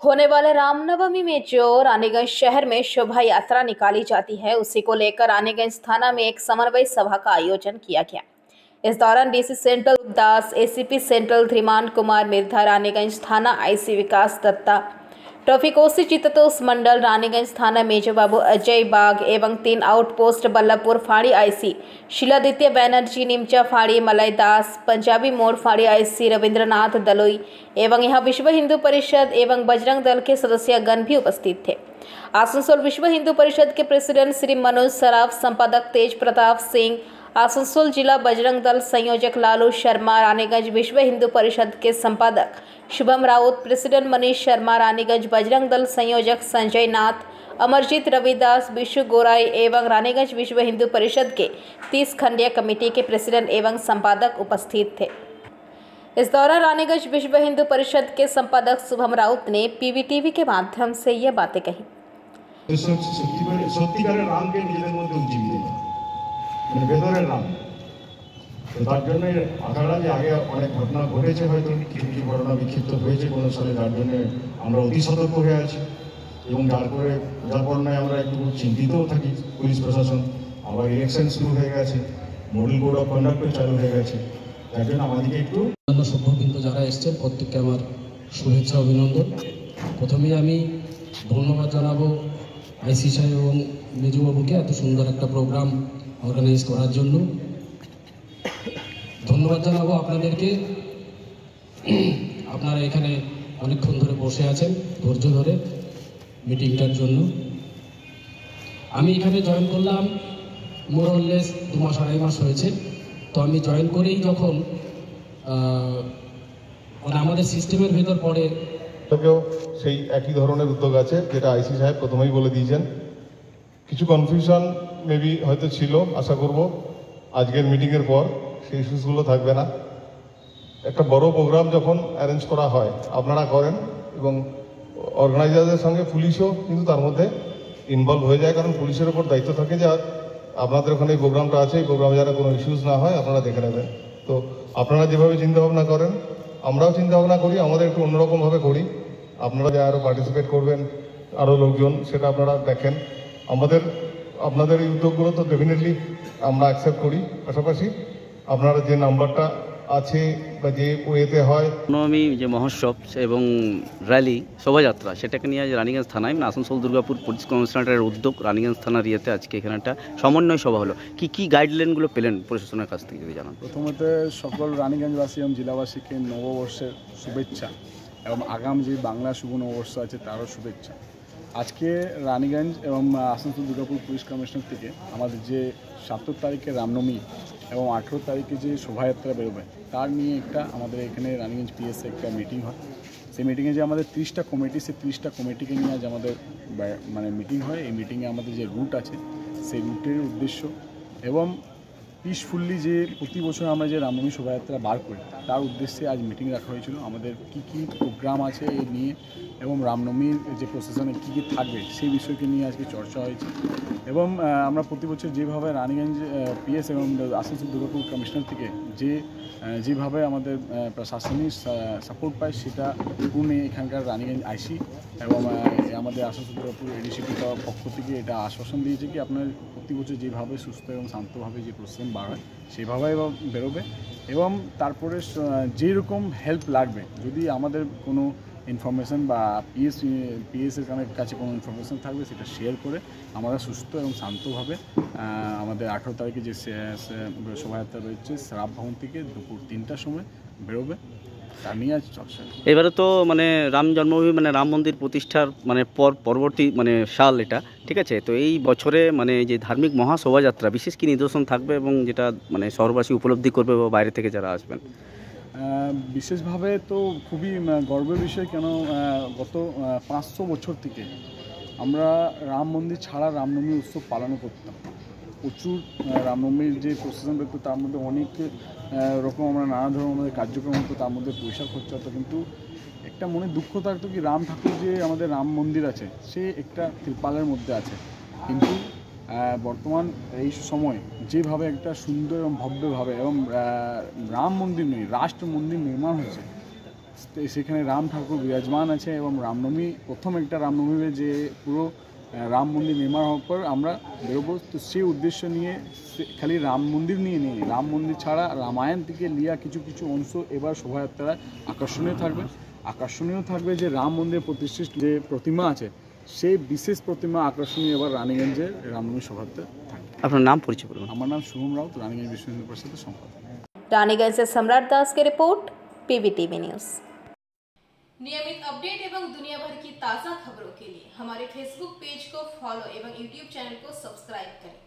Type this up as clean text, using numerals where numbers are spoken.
होने वाले रामनवमी में जो रानीगंज शहर में शोभा यात्रा निकाली जाती है, उसी को लेकर रानीगंज थाना में एक समन्वय सभा का आयोजन किया गया। इस दौरान डीसी सेंट्रल दास, एसीपी सेंट्रल धीमान कुमार मिर्धा, रानीगंज थाना आईसी विकास दत्ता, टॉफिकोसी चित्तोस मंडल, रानीगंज थाना मेजो बाबू अजय बाग एवं 3 आउटपोस्ट बल्लभपुर फाड़ी आईसी शिलादित्य बैनर्जी, निमचा फाड़ी मलय दास, पंजाबी मोड़ फाड़ी आईसी रविंद्रनाथ दलोई एवं यहाँ विश्व हिंदू परिषद एवं बजरंग दल के सदस्यगण भी उपस्थित थे। आसनसोल विश्व हिंदू परिषद के प्रेसिडेंट श्री मनोज सराफ, संपादक तेज प्रताप सिंह, आसनसोल जिला बजरंग दल संयोजक लालू शर्मा, रानीगंज विश्व हिंदू परिषद के संपादक शुभम राउत, प्रेसिडेंट मनीष शर्मा, रानीगंज बजरंग दल संयोजक संजय नाथ, अमरजीत रविदास, विशु गोराई एवं रानीगंज विश्व हिंदू परिषद के 30 खंडीय कमेटी के प्रेसिडेंट एवं संपादक उपस्थित थे। इस दौरान रानीगंज विश्व हिंदू परिषद के संपादक शुभम राउत ने पीवीटीवी के माध्यम से ये बातें कही। ভেতরের নাম তো তার জন্য আখাড়া যে আগে অনেক ঘটনা ঘটেছে, হয়তো কিছু কিছু ঘটনা বিক্ষিপ্ত হয়েছে কোনো সালে, যার জন্য আমরা অতি সতর্ক হয়ে আছি এবং যার পরে আমরা একটু চিন্তিতও থাকি। পুলিশ প্রশাসন আবার ইলেকশন শুরু হয়ে গেছে, মডেল কোড অফ কন্ডাক্টও চালু হয়ে গেছে, যার জন্য আমাদেরকে একটু সভ্যবৃন্দ যারা এসছেন প্রত্যেককে আমার শুভেচ্ছা অভিনন্দন। প্রথমেই আমি ধন্যবাদ জানাবো আইসি সাহেব এবং মেজুবাবুকে এত সুন্দর একটা প্রোগ্রাম অর্গানাইজ করার জন্য। ধন্যবাদ জানাবো আপনাদেরকে, আপনারা এখানে অনেকক্ষণ ধরে বসে আছেন ধৈর্য ধরে মিটিংটার জন্য। আমি এখানে জয়েন করলাম মোরলেস 2 মাস 2.5 মাস হয়েছে। তো আমি জয়েন করেই যখন মানে আমাদের সিস্টেমের ভেতর পড়ে সেই একই ধরনের উদ্যোগ আছে যেটা আইসি সাহেব প্রথমেই বলে দিয়েছেন। কিছু কনফিউশন মেবি হয়তো ছিল, আশা করব আজকের মিটিংয়ের পর সেই ইস্যুসগুলো থাকবে না। একটা বড় প্রোগ্রাম যখন অ্যারেঞ্জ করা হয়, আপনারা করেন এবং অর্গানাইজারদের সঙ্গে পুলিশও কিন্তু তার মধ্যে ইনভলভ হয়ে যায়, কারণ পুলিশের ওপর দায়িত্ব থাকে যে আপনাদের ওখানে এই প্রোগ্রামটা আছে, এই প্রোগ্রামে যারা কোনো ইস্যুস না হয় আপনারা দেখে নেবেন। তো আপনারা যেভাবে চিন্তাভাবনা করেন আমরাও চিন্তাভাবনা করি, আমাদের একটু অন্যরকমভাবে করি। আপনারা যে আরও পার্টিসিপেট করবেন আরও লোকজন, সেটা আপনারা দেখেন। আপনাদের এই উদ্যোগগুলো তো ডেফিনেটলি আমরা অ্যাকসেপ্ট করি। পাশাপাশি আপনারা যে নাম্বারটা আছে বা যে ওয়েতে হয় নবমী যে মহোৎসব এবং র্যালি শোভাযাত্রা, সেটাকে নিয়ে আজ রানীগঞ্জ থানায় আসানসোল দুর্গাপুর পুলিশ কমিশনারের উদ্যোগ রানীগঞ্জ থানার ইয়েতে আজকে এখানে একটা সমন্বয় সভা হলো। কি গাইডলাইনগুলো পেলেন প্রশাসনের কাছ থেকে যদি জানান। প্রথমত সকল রানীগঞ্জবাসী এবং জেলাবাসীকে নববর্ষের শুভেচ্ছা এবং আগাম যে বাংলা শুভ নববর্ষ আছে তারও শুভেচ্ছা। আজকে রানীগঞ্জ এবং আসানসোল দুর্গাপুর পুলিশ কমিশনার থেকে আমাদের যে ৭ তারিখে রামনবমী এবং ১৮ তারিখে যে শোভাযাত্রা বেরোবে তার নিয়ে একটা আমাদের এখানে রানীগঞ্জ পিএসএ একটা মিটিং হয়। সেই মিটিংয়ে যে আমাদের 30টা কমিটি, সেই 30টা কমিটিকে নিয়ে আজ আমাদের মানে মিটিং হয়। এই মিটিংয়ে আমাদের যে রুট আছে সেই রুটের উদ্দেশ্য এবং পিসফুল্লি যে প্রতি বছর আমরা যে রামনবমী শোভাযাত্রা বার করি তার উদ্দেশ্যে আজ মিটিং রাখা হয়েছিল। আমাদের কি প্রোগ্রাম আছে এই নিয়ে এবং রামনবমীর যে প্রসেশনে কী থাকবে সেই বিষয়কে নিয়ে আজকে চর্চা হয়েছে। এবং আমরা প্রতি বছর যেভাবে রানীগঞ্জ পিএস এবং আসানসোল দুর্গাপুর কমিশনার থেকে যেভাবে আমাদের প্রশাসনিক সাপোর্ট পায় সেটা পূর্ণে এখানকার রানীগঞ্জ আইসি এবং আমাদের আসানসোল দুর্গাপুর এডিসিপির পক্ষ থেকে এটা আশ্বাসন দিয়েছে কি আপনার প্রতি বছর যেভাবে সুস্থ এবং শান্তভাবে যে প্রসেশন বার হয় সেভাবেই বেরোবে এবং তারপরে যেরকম হেল্প লাগবে, যদি আমাদের কোনো ইনফরমেশান বা পিএসের কাছে কোনো ইনফরমেশান থাকবে সেটা শেয়ার করে আমরা সুস্থ এবং শান্তভাবে আমাদের 18 তারিখে যে শোভাযাত্রা রয়েছে শ্রাপ ভবন থেকে দুপুর 3টার সময় বেরোবে, তা নিয়ে আজ চর্চা। এবারে তো মানে রাম জন্মভূমি মানে রাম মন্দির প্রতিষ্ঠার মানে পরবর্তী মানে সাল এটা, ঠিক আছে। তো এই বছরে মানে যে ধার্মিক মহা শোভাযাত্রা বিশেষ কি নিদর্শন থাকবে এবং যেটা মানে শহরবাসী উপলব্ধি করবে বা বাইরে থেকে যারা আসবেন? বিশেষভাবে তো খুবই গর্বের বিষয়, কেন গত 500 বছর থেকে আমরা রাম মন্দির ছাড়া রামনবমী উৎসব পালন করতাম। প্রচুর রামনবমীর যে প্রসেশন রয়েছে তার মধ্যে অনেক রকম আমরা নানা ধরনের আমাদের কার্যক্রম হতো, তার মধ্যে পয়সা খরচা হতো, কিন্তু একটা মনে দুঃখ থাকতো কি রাম ঠাকুর যে আমাদের রাম মন্দির আছে সে একটা ত্রিপালের মধ্যে আছে, কিন্তু বর্তমান এই সময় যেভাবে একটা সুন্দর এবং ভব্যভাবে এবং রাম মন্দির নয় রাষ্ট্র মন্দির নির্মাণ হয়েছে সেখানে রাম ঠাকুর বিরাজমান আছে এবং রামনবমী প্রথম একটা রামনবমী যে পুরো রাম মন্দির নির্মাণ হওয়ার পর আমরা বেরোবো। তো সেই উদ্দেশ্য নিয়ে খালি রাম মন্দির নিয়ে নেই, রাম মন্দির ছাড়া রামায়ণ থেকে লিয়া কিছু কিছু অংশ এবার শোভাযাত্রায় আকর্ষণীয় থাকবে যে রাম মন্দির প্রতিষ্ঠিত যে প্রতিমা আছে সেই বিশেষ প্রতিমা আকর্ষণীয় এবার রানীগঞ্জের রামনবমী শোভাযাত্রা থাকবে। আপনার নাম পরিচয় বলুন। আমার নাম শুভম রাউত, রানীগঞ্জ বিশ্ব হিন্দু পরিষদের সম্পাদক। रानीगंज से सम्राट दास की रिपोर्ट, PBTV न्यूज़। नियमित अपडेट एवं दुनिया भर की ताज़ा खबरों के लिए हमारे फेसबुक पेज को फॉलो एवं यूट्यूब चैनल को सब्सक्राइब करें।